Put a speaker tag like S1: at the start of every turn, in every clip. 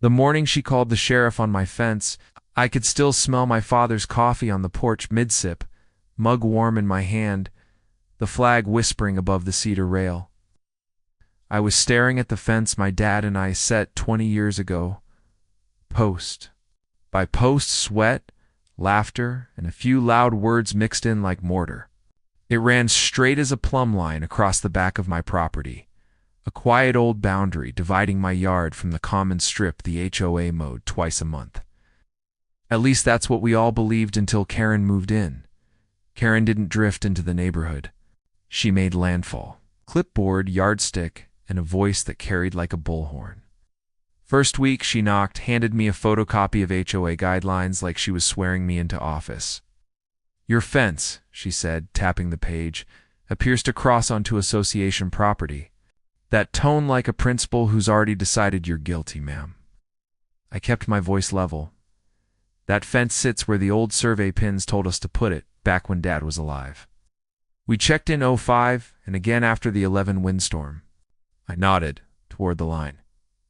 S1: The morning she called the sheriff on my fence, I could still smell my father's coffee on the porch mid-sip, mug warm in my hand, the flag whispering above the cedar rail. I was staring at the fence my dad and I set 20 years ago. Post. By post, sweat, laughter, and a few loud words mixed in like mortar. It ran straight as a plumb line across the back of my property, a quiet old boundary dividing my yard from the common strip the HOA mowed twice a month. At least that's what we all believed until Karen moved in. Karen didn't drift into the neighborhood. She made landfall. Clipboard, yardstick, and a voice that carried like a bullhorn. First week she knocked, handed me a photocopy of HOA guidelines like she was swearing me into office. "Your fence," she said, tapping the page, "appears to cross onto association property. That tone like a principal who's already decided you're guilty, ma'am." I kept my voice level. "That fence sits where the old survey pins told us to put it, back when Dad was alive. We checked in '05 and again after the 11 windstorm." I nodded toward the line.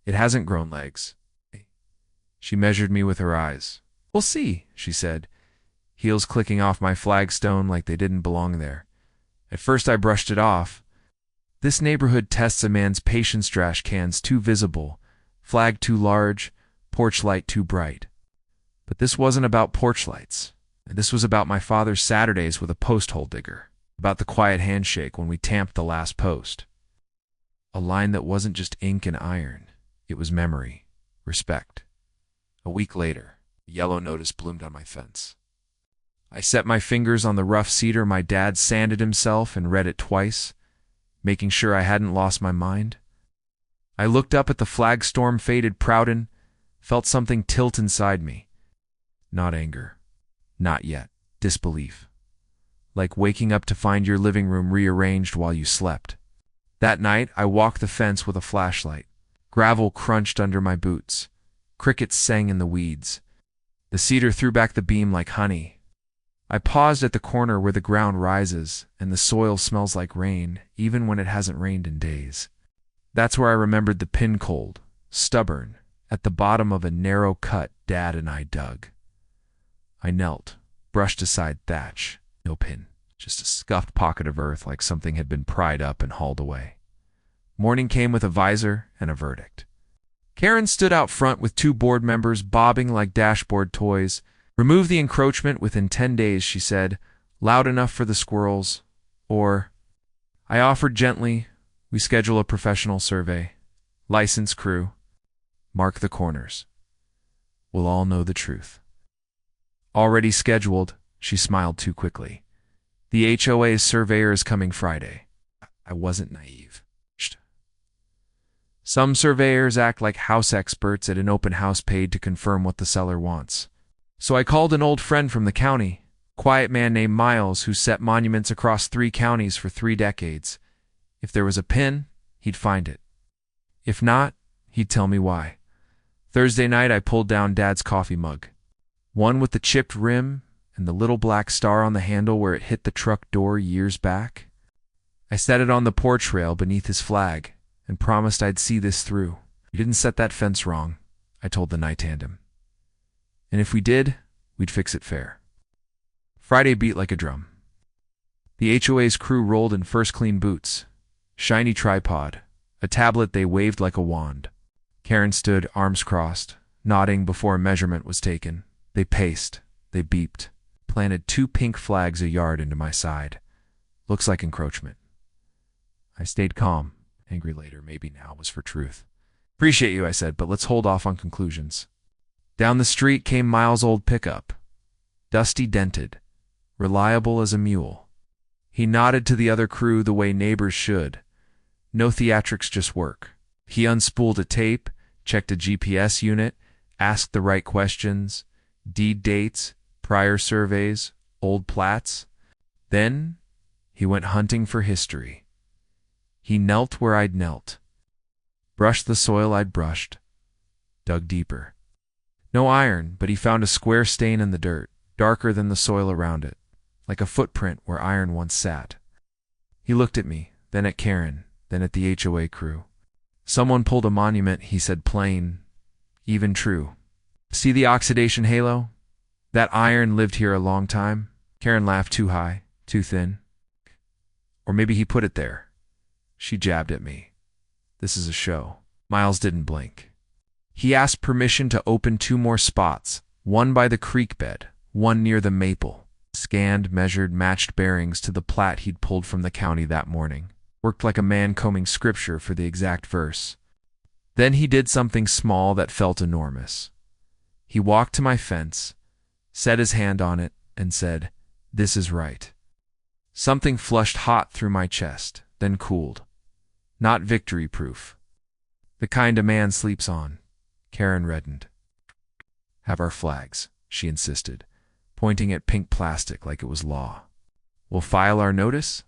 S1: "It hasn't grown legs." She measured me with her eyes. "We'll see," she said, heels clicking off my flagstone like they didn't belong there. At first I brushed it off. This neighborhood tests a man's patience. Trash cans too visible, flag too large, porch light too bright. But this wasn't about porch lights. This was about my father's Saturdays with a post hole digger, about the quiet handshake when we tamped the last post. A line that wasn't just ink and iron. It was memory, respect. A week later, a yellow notice bloomed on my fence. I set my fingers on the rough cedar my dad sanded himself and read it twice, making sure I hadn't lost my mind. I looked up at the flag storm-faded Proudhon, felt something tilt inside me. Not anger. Not yet. Disbelief. Like waking up to find your living room rearranged while you slept. That night, I walked the fence with a flashlight. Gravel crunched under my boots. Crickets sang in the weeds. The cedar threw back the beam like honey. I paused at the corner where the ground rises, and the soil smells like rain, even when it hasn't rained in days. That's where I remembered the pin cold, stubborn, at the bottom of a narrow cut Dad and I dug. I knelt, brushed aside thatch. No pin, just a scuffed pocket of earth like something had been pried up and hauled away. Morning came with a visor and a verdict. Karen stood out front with 2 board members bobbing like dashboard toys. "Remove the encroachment within 10 days, she said, loud enough for the squirrels. Or, I offered gently, we schedule a professional survey. Licensed crew. Mark the corners. We'll all know the truth." "Already scheduled," she smiled too quickly. "The HOA's surveyor is coming Friday." I wasn't naive. Some surveyors act like house experts at an open house paid to confirm what the seller wants. So I called an old friend from the county, quiet man named Miles who set monuments across 3 counties for 3 decades. If there was a pin, he'd find it. If not, he'd tell me why. Thursday night I pulled down Dad's coffee mug. One with the chipped rim and the little black star on the handle where it hit the truck door years back. I set it on the porch rail beneath his flag and promised I'd see this through. "We didn't set that fence wrong," I told the night tandem. "And if we did, we'd fix it fair." Friday beat like a drum. The HOA's crew rolled in first clean boots, shiny tripod, a tablet they waved like a wand. Karen stood, arms crossed, nodding before a measurement was taken. They paced, they beeped, planted 2 pink flags a yard into my side. Looks like encroachment. I stayed calm. Angry later, maybe now was for truth. "Appreciate you," I said, "but let's hold off on conclusions." Down the street came Miles' old pickup. Dusty dented, reliable as a mule. He nodded to the other crew the way neighbors should. No theatrics, just work. He unspooled a tape, checked a GPS unit, asked the right questions, deed dates, prior surveys, old plats. Then he went hunting for history. He knelt where I'd knelt, brushed the soil I'd brushed, dug deeper. No iron, but he found a square stain in the dirt, darker than the soil around it, like a footprint where iron once sat. He looked at me, then at Karen, then at the HOA crew. "Someone pulled a monument," he said plain, Even true. See the oxidation halo? That iron lived here a long time. Karen laughed. Too high, too thin. Or maybe he put it there. She jabbed at me. This is a show. Miles didn't blink. He asked permission to open 2 more spots, one by the creek bed, one near the maple. Scanned, measured, matched bearings to the plat he'd pulled from the county that morning. Worked like a man combing scripture for the exact verse. Then he did something small that felt enormous. He walked to my fence, set his hand on it, and said, "This is right." Something flushed hot through my chest, then cooled. Not victory proof. The kind a man sleeps on. Karen reddened. "Have our flags," she insisted, pointing at pink plastic like it was law. "We'll file our notice?"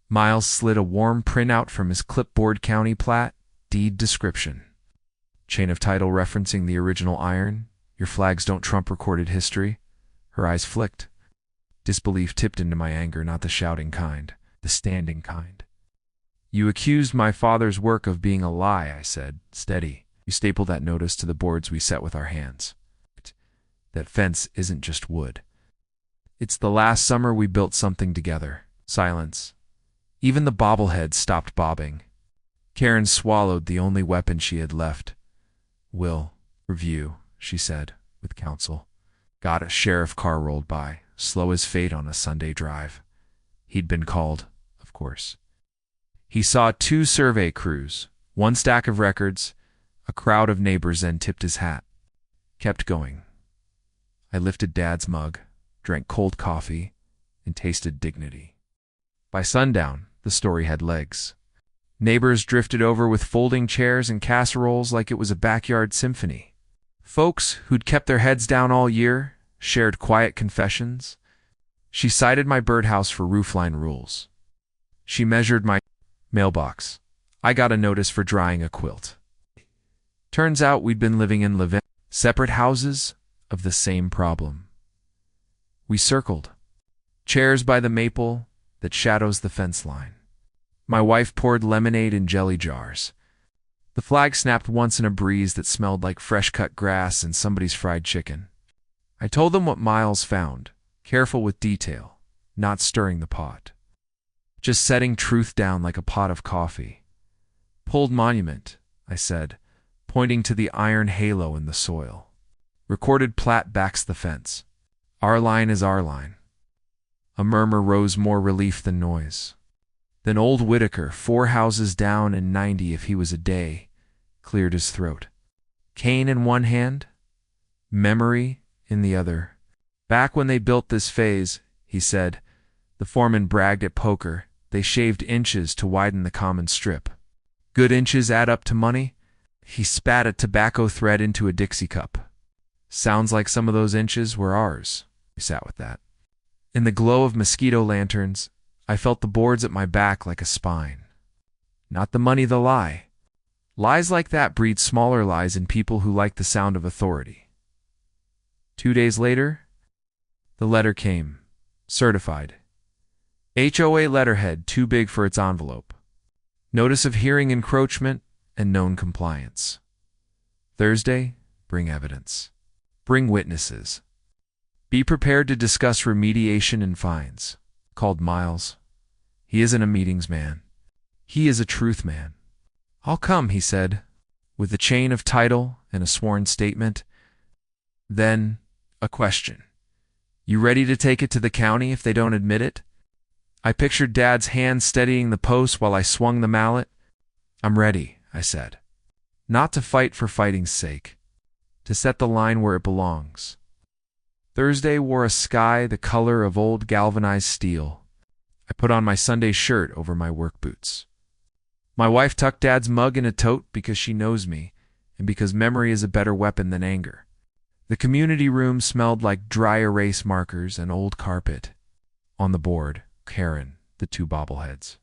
S1: Miles slid a warm printout from his clipboard. County plat, deed description. Chain of title referencing the original iron. Your flags don't trump recorded history. Her eyes flicked. Disbelief tipped into my anger, not the shouting kind, the standing kind. "You accused my father's work of being a lie," I said, steady. "You stapled that notice to the boards we set with our hands. That fence isn't just wood. It's the last summer we built something together." Silence. Even the bobbleheads stopped bobbing. Karen swallowed the only weapon she had left. "Will review," she said, with counsel. Got a sheriff car rolled by, slow as fate on a Sunday drive. He'd been called, of course. He saw 2 survey crews, 1 stack of records, a crowd of neighbors, then tipped his hat. Kept going. I lifted Dad's mug, drank cold coffee, and tasted dignity. By sundown, the story had legs. Neighbors drifted over with folding chairs and casseroles like it was a backyard symphony. Folks who'd kept their heads down all year shared quiet confessions. She cited my birdhouse for roofline rules. She measured my mailbox. I got a notice for drying a quilt. Turns out we'd been living in separate houses of the same problem. We circled. Chairs by the maple that shadows the fence line. My wife poured lemonade in jelly jars. The flag snapped once in a breeze that smelled like fresh-cut grass and somebody's fried chicken. I told them what Miles found, careful with detail, not stirring the pot. Just setting truth down like a pot of coffee. "Pulled monument," I said, pointing to the iron halo in the soil. "Recorded plat backs the fence. Our line is our line." A murmur rose, more relief than noise. Then old Whitaker, 4 houses down and 90 if he was a day, cleared his throat. Cane in one hand, memory in the other. "Back when they built this phase," he said, "the foreman bragged at poker, they shaved inches to widen the common strip. Good inches add up to money." He spat a tobacco thread into a Dixie cup. "Sounds like some of those inches were ours." We sat with that. In the glow of mosquito lanterns, I felt the boards at my back like a spine. Not the money, the lie. Lies like that breed smaller lies in people who like the sound of authority. 2 days later, the letter came, certified. HOA letterhead too big for its envelope. Notice of hearing encroachment and known compliance. Thursday, bring evidence. Bring witnesses. Be prepared to discuss remediation and fines. Called Miles. He isn't a meetings man. He is a truth man. "I'll come," he said, with a chain of title and a sworn statement. Then, a question. "You ready to take it to the county if they don't admit it?" I pictured Dad's hand steadying the post while I swung the mallet. "I'm ready," I said. Not to fight for fighting's sake. To set the line where it belongs. Thursday wore a sky the color of old galvanized steel. I put on my Sunday shirt over my work boots. My wife tucked Dad's mug in a tote because she knows me, and because memory is a better weapon than anger. The community room smelled like dry erase markers and old carpet. On the board, Karen, the 2 bobbleheads.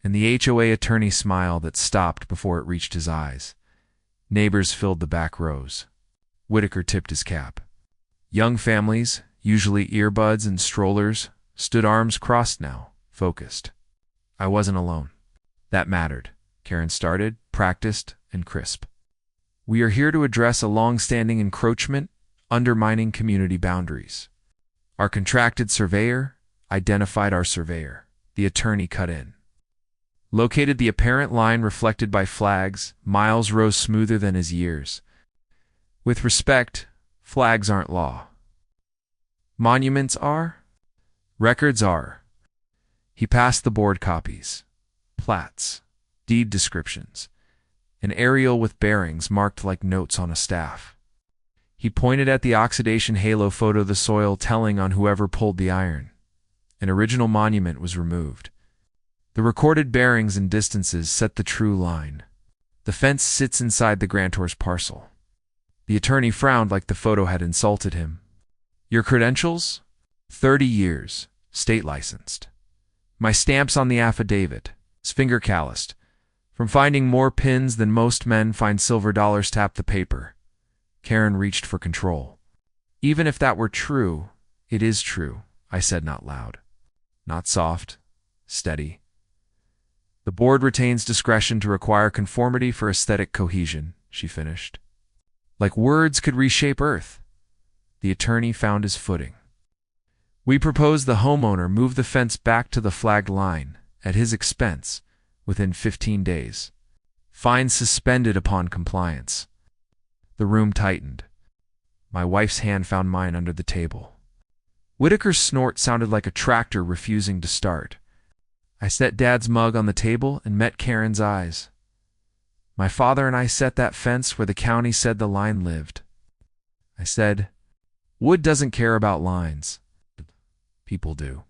S1: And the HOA attorney smile that stopped before it reached his eyes. Neighbors filled the back rows. Whitaker tipped his cap. Young families, usually earbuds and strollers, stood arms crossed now, focused. I wasn't alone. That mattered. Karen started, practiced, and crisp. We are here to address a long-standing encroachment undermining community boundaries. Our contracted surveyor identified our surveyor. The attorney cut in. Located the apparent line reflected by flags, Miles rose smoother than his years. With respect, flags aren't law. Monuments are? Records are. He passed the board copies, plats, deed descriptions, an aerial with bearings marked like notes on a staff. He pointed at the oxidation halo photo of the soil telling on whoever pulled the iron. An original monument was removed. The recorded bearings and distances set the true line. The fence sits inside the grantor's parcel. The attorney frowned like the photo had insulted him. Your credentials? 30 years, state licensed. My stamps on the affidavit, his finger calloused. From finding more pins than most men find silver dollars tap the paper. Karen reached for control. Even if that were true, it is true, I said not loud. Not soft, steady. The board retains discretion to require conformity for aesthetic cohesion, she finished. Like words could reshape Earth. The attorney found his footing. We propose the homeowner move the fence back to the flagged line, at his expense, within 15 days. Fine suspended upon compliance. The room tightened. My wife's hand found mine under the table. Whitaker's snort sounded like a tractor refusing to start. I set Dad's mug on the table and met Karen's eyes. My father and I set that fence where the county said the line lived. I said, wood doesn't care about lines. People do.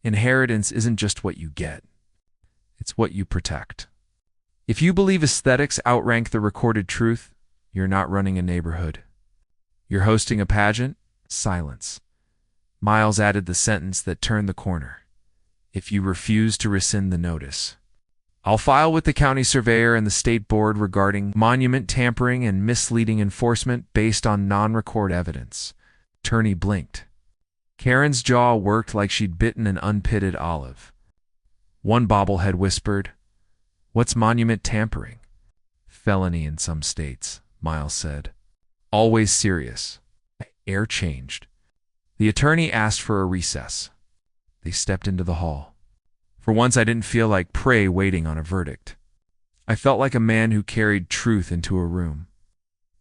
S1: Inheritance isn't just what you get. It's what you protect. If you believe aesthetics outrank the recorded truth, you're not running a neighborhood. You're hosting a pageant? Silence. Miles added the sentence that turned the corner. If you refuse to rescind the notice. I'll file with the county surveyor and the state board regarding monument tampering and misleading enforcement based on non-record evidence. Attorney blinked. Karen's jaw worked like she'd bitten an unpitted olive. One bobblehead whispered, "What's monument tampering?" "Felony in some states," Miles said. "Always serious." Air changed. The attorney asked for a recess. They stepped into the hall. For once I didn't feel like prey waiting on a verdict. I felt like a man who carried truth into a room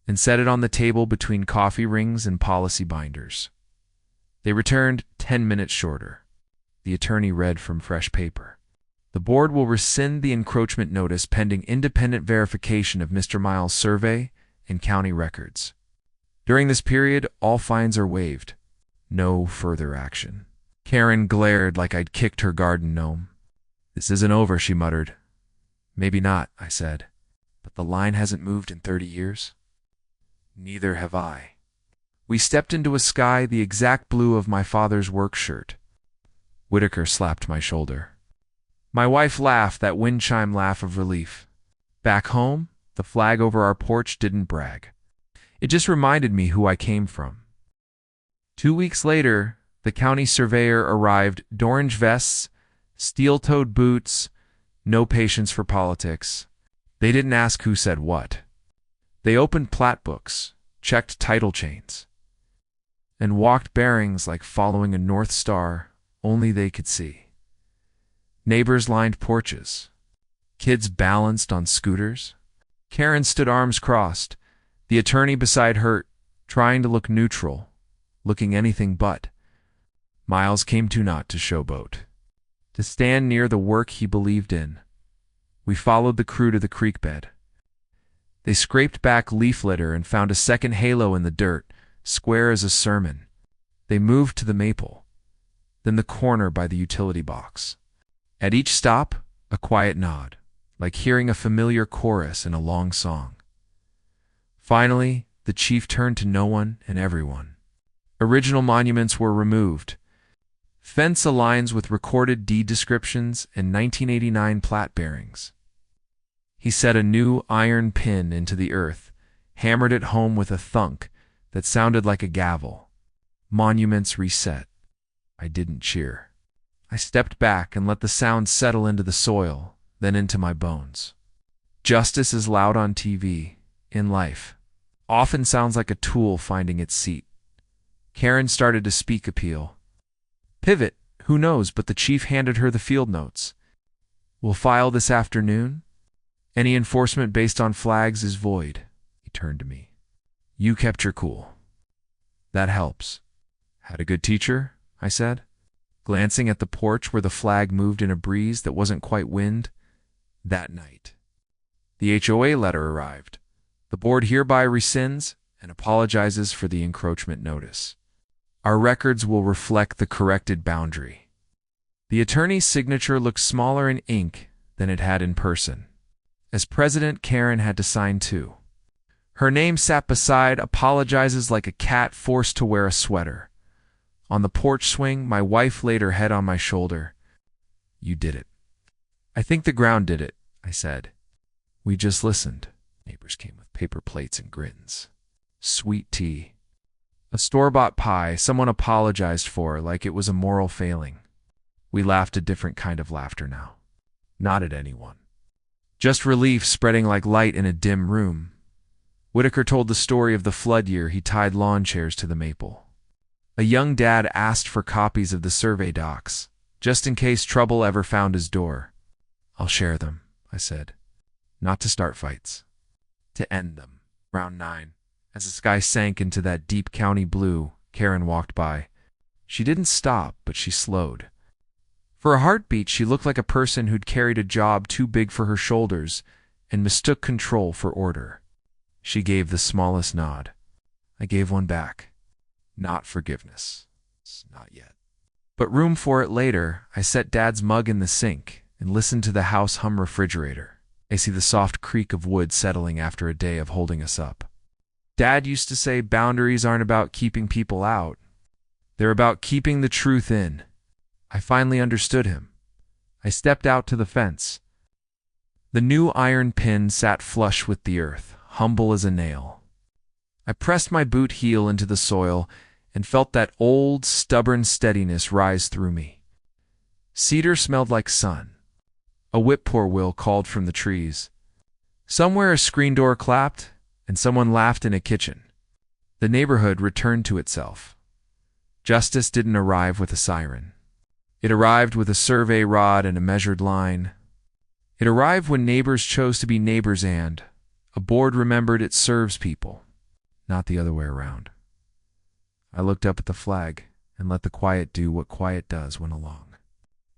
S1: and set it on the table between coffee rings and policy binders. They returned 10 minutes shorter. The attorney read from fresh paper. The board will rescind the encroachment notice pending independent verification of Mr. Miles' survey and county records. During this period, all fines are waived. No further action. Karen glared like I'd kicked her garden gnome. "This isn't over," she muttered. "Maybe not," I said. "But the line hasn't moved in 30 years." "Neither have I." We stepped into a sky the exact blue of my father's work shirt. Whitaker slapped my shoulder. My wife laughed, that wind chime laugh of relief. Back home, the flag over our porch didn't brag. It just reminded me who I came from. 2 weeks later, the county surveyor arrived, orange vests, steel-toed boots, no patience for politics. They didn't ask who said what. They opened plat books, checked title chains, and walked bearings like following a North Star only they could see. Neighbors lined porches. Kids balanced on scooters. Karen stood arms crossed, the attorney beside her, trying to look neutral, looking anything but. Miles came to not to showboat, to stand near the work he believed in. We followed the crew to the creek bed. They scraped back leaf litter and found a second halo in the dirt, square as a sermon. They moved to the maple, then the corner by the utility box. At each stop, a quiet nod, like hearing a familiar chorus in a long song. Finally, the chief turned to no one and everyone. Original monuments were removed. Fence aligns with recorded deed descriptions and 1989 plat bearings. He set a new iron pin into the earth, hammered it home with a thunk that sounded like a gavel. Monuments reset. I didn't cheer. I stepped back and let the sound settle into the soil, then into my bones. Justice is loud on TV. in life often sounds like a tool finding its seat. Karen started to speak appeal. Pivot, who knows, but the chief handed her the field notes. We'll file this afternoon. Any enforcement based on flags is void. He turned to me. You kept your cool. That helps. Had a good teacher? I said, glancing at the porch where the flag moved in a breeze that wasn't quite wind. That night, the HOA letter arrived. The board hereby rescinds and apologizes for the encroachment notice. Our records will reflect the corrected boundary. The attorney's signature looked smaller in ink than it had in person. As president, Karen had to sign too. Her name sat beside apologizes like a cat forced to wear a sweater. On the porch swing, my wife laid her head on my shoulder. You did it. I think the ground did it, I said. We just listened. Neighbors came with paper plates and grins. Sweet tea. A store-bought pie someone apologized for like it was a moral failing. We laughed a different kind of laughter now. Not at anyone. Just relief spreading like light in a dim room. Whitaker told the story of the flood year he tied lawn chairs to the maple. A young dad asked for copies of the survey docs, just in case trouble ever found his door. I'll share them, I said. Not to start fights. To end them. Round 9. As the sky sank into that deep county blue, Karen walked by. She didn't stop, but she slowed. For a heartbeat, she looked like a person who'd carried a job too big for her shoulders and mistook control for order. She gave the smallest nod. I gave one back. Not forgiveness. Not yet. But room for it later. I set Dad's mug in the sink and listened to the house hum refrigerator. I see the soft creak of wood settling after a day of holding us up. Dad used to say boundaries aren't about keeping people out. They're about keeping the truth in. I finally understood him. I stepped out to the fence. The new iron pin sat flush with the earth, humble as a nail. I pressed my boot heel into the soil and felt that old, stubborn steadiness rise through me. Cedar smelled like sun. A whippoorwill called from the trees. Somewhere a screen door clapped, and someone laughed in a kitchen. The neighborhood returned to itself. Justice didn't arrive with a siren. It arrived with a survey rod and a measured line. It arrived when neighbors chose to be neighbors and a board remembered it serves people, not the other way around. I looked up at the flag and let the quiet do what quiet does when along.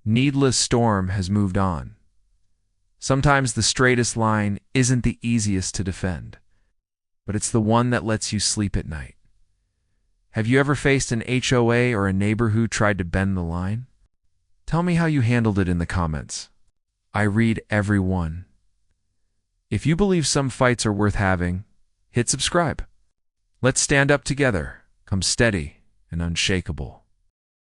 S1: Needless storm has moved on. Sometimes the straightest line isn't the easiest to defend, but it's the one that lets you sleep at night. Have you ever faced an HOA or a neighbor who tried to bend the line? Tell me how you handled it in the comments. I read every one. If you believe some fights are worth having, hit subscribe. Let's stand up together, come steady and unshakable.